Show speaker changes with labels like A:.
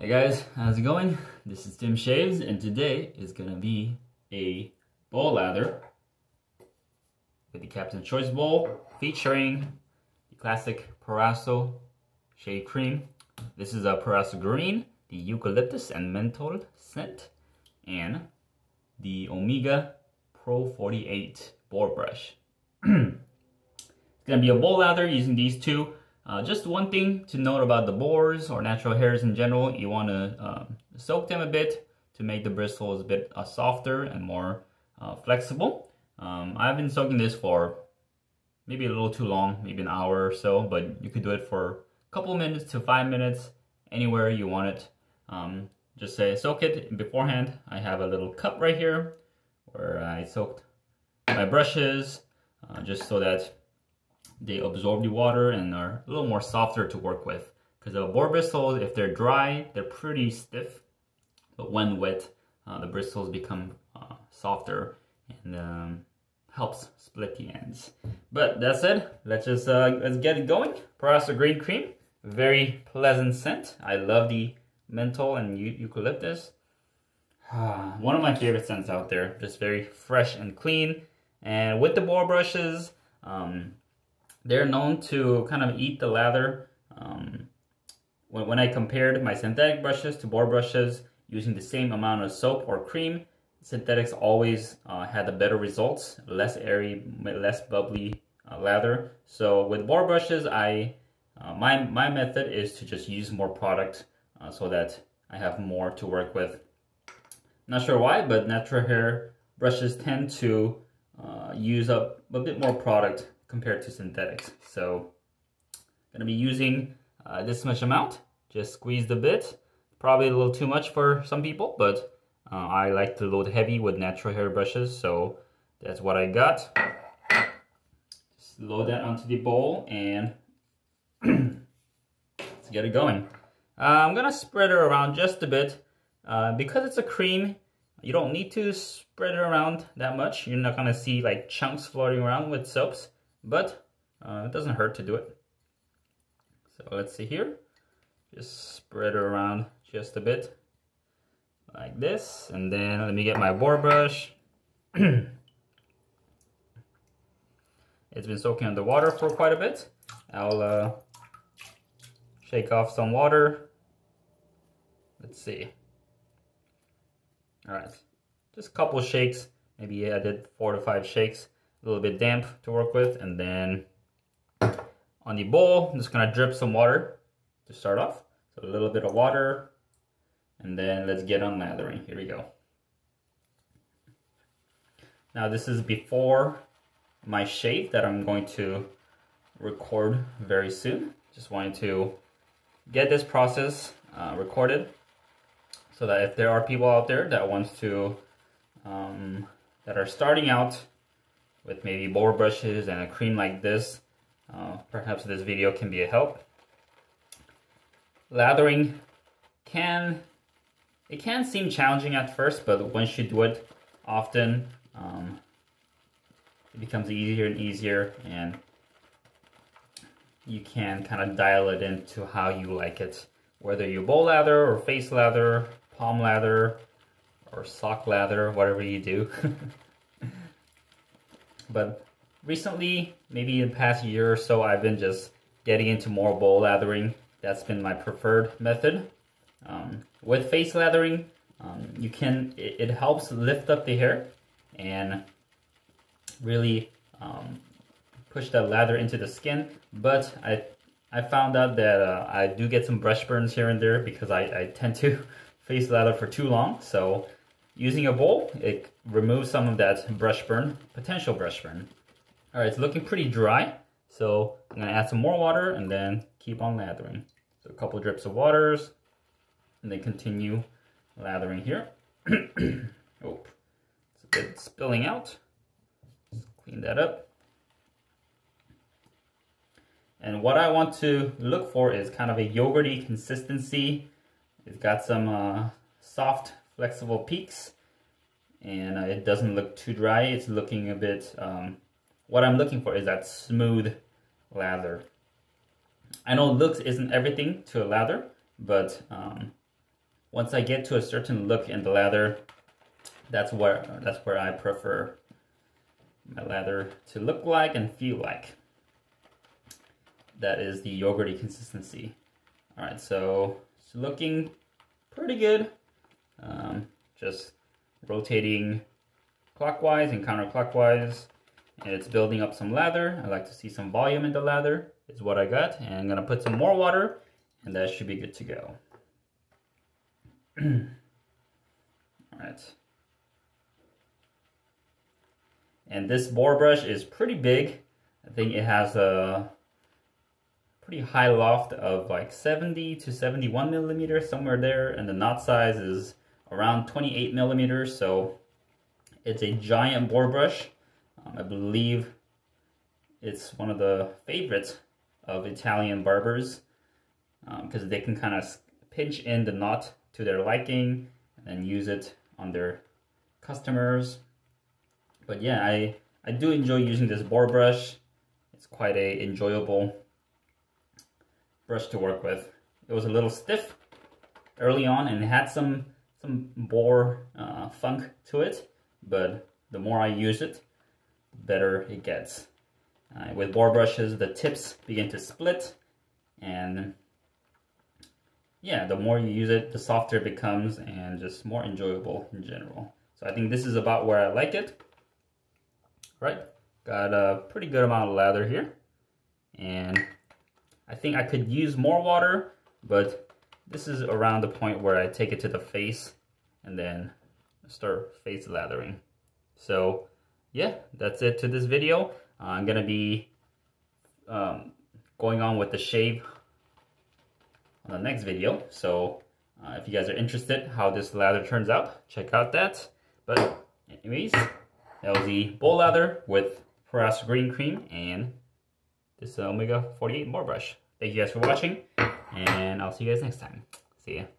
A: Hey guys, how's it going? This is Tim Shaves, and today is gonna be a bowl lather with the Captain's Choice bowl featuring the classic Proraso shave cream. This is a Proraso Green, the eucalyptus and menthol scent, and the Omega Pro 48 boar brush. It's gonna be a bowl lather using these two. Just one thing to note about the boars or natural hairs in general, you want to soak them a bit to make the bristles a bit softer and more flexible. I've been soaking this for maybe a little too long, maybe an hour or so, but you could do it for a couple minutes to 5 minutes, anywhere you want it. Just say soak it beforehand. I have a little cup right here where I soaked my brushes just so that they absorb the water and are a little more softer to work with. Because the boar bristles, if they're dry, they're pretty stiff. But when wet, the bristles become softer and helps split the ends. But that said, let's get it going. Proraso Green Cream, very pleasant scent. I love the menthol and eucalyptus. One of my favorite scents out there. Just very fresh and clean. And with the boar brushes, they're known to kind of eat the lather. When I compared my synthetic brushes to boar brushes using the same amount of soap or cream, synthetics always had the better results, less airy, less bubbly lather. So with boar brushes, my method is to just use more product so that I have more to work with. Not sure why, but natural hair brushes tend to use up a bit more product compared to synthetics. So I'm gonna be using this much amount, just squeezed a bit. Probably a little too much for some people, but I like to load heavy with natural hair brushes, so that's what I got. Just load that onto the bowl and let's get it going. I'm gonna spread it around just a bit. Because it's a cream, you don't need to spread it around that much. You're not gonna see like chunks floating around with soaps. But it doesn't hurt to do it. So let's see here. Just spread it around just a bit like this. And then let me get my boar brush. It's been soaking under water for quite a bit. I'll shake off some water. Let's see. All right, just a couple shakes. Maybe I did 4 to 5 shakes. A little bit damp to work with, and then on the bowl, I'm just gonna drip some water to start off. So a little bit of water, and then let's get on lathering. Here we go. Now this is before my shave that I'm going to record very soon. Just wanted to get this process recorded so that if there are people out there that wants to, that are starting out with maybe boar brushes and a cream like this, perhaps this video can be a help. Lathering can seem challenging at first, but once you do it often, it becomes easier and easier, and you can kind of dial it into how you like it. Whether you bowl lather or face lather, palm lather, or sock lather, whatever you do. But recently, maybe in the past year or so, I've been just getting into more bowl lathering. That's been my preferred method. With face lathering, it helps lift up the hair and really push that lather into the skin. But I found out that I do get some brush burns here and there because I tend to face lather for too long. So using a bowl, it removes some of that brush burn, potential brush burn. All right, it's looking pretty dry. So I'm gonna add some more water and then keep on lathering. So a couple drips of waters and then continue lathering here. Oh, it's a bit spilling out. Just clean that up. And what I want to look for is kind of a yogurty consistency. It's got some soft, flexible peaks, and it doesn't look too dry. It's looking a bit, what I'm looking for is that smooth lather. I know looks isn't everything to a lather, but once I get to a certain look in the lather, that's where I prefer my lather to look like and feel like. That is the yogurty consistency. All right, so it's looking pretty good. Just rotating clockwise and counterclockwise, and it's building up some lather. I like to see some volume in the lather, is what I got. And I'm gonna put some more water, and that should be good to go. All right. And this boar brush is pretty big. I think it has a pretty high loft of like 70 to 71 millimeters, somewhere there. And the knot size is around 28 millimeters. So it's a giant boar brush. I believe it's one of the favorites of Italian barbers because they can kind of pinch in the knot to their liking and then use it on their customers. But yeah, I do enjoy using this boar brush. It's quite a enjoyable brush to work with. It was a little stiff early on and it had some boar funk to it, but the more I use it, the better it gets. With boar brushes, the tips begin to split, and yeah, the more you use it, the softer it becomes and just more enjoyable in general. So I think this is about where I like it. Right, got a pretty good amount of lather here, and I think I could use more water, but this is around the point where I take it to the face and then start face lathering. So yeah, that's it to this video. I'm gonna be going on with the shave on the next video. So if you guys are interested how this lather turns out, check out that. But anyways, that was the bowl lather with Proraso Green cream and this Omega 48 boar brush. Thank you guys for watching, and I'll see you guys next time. See ya.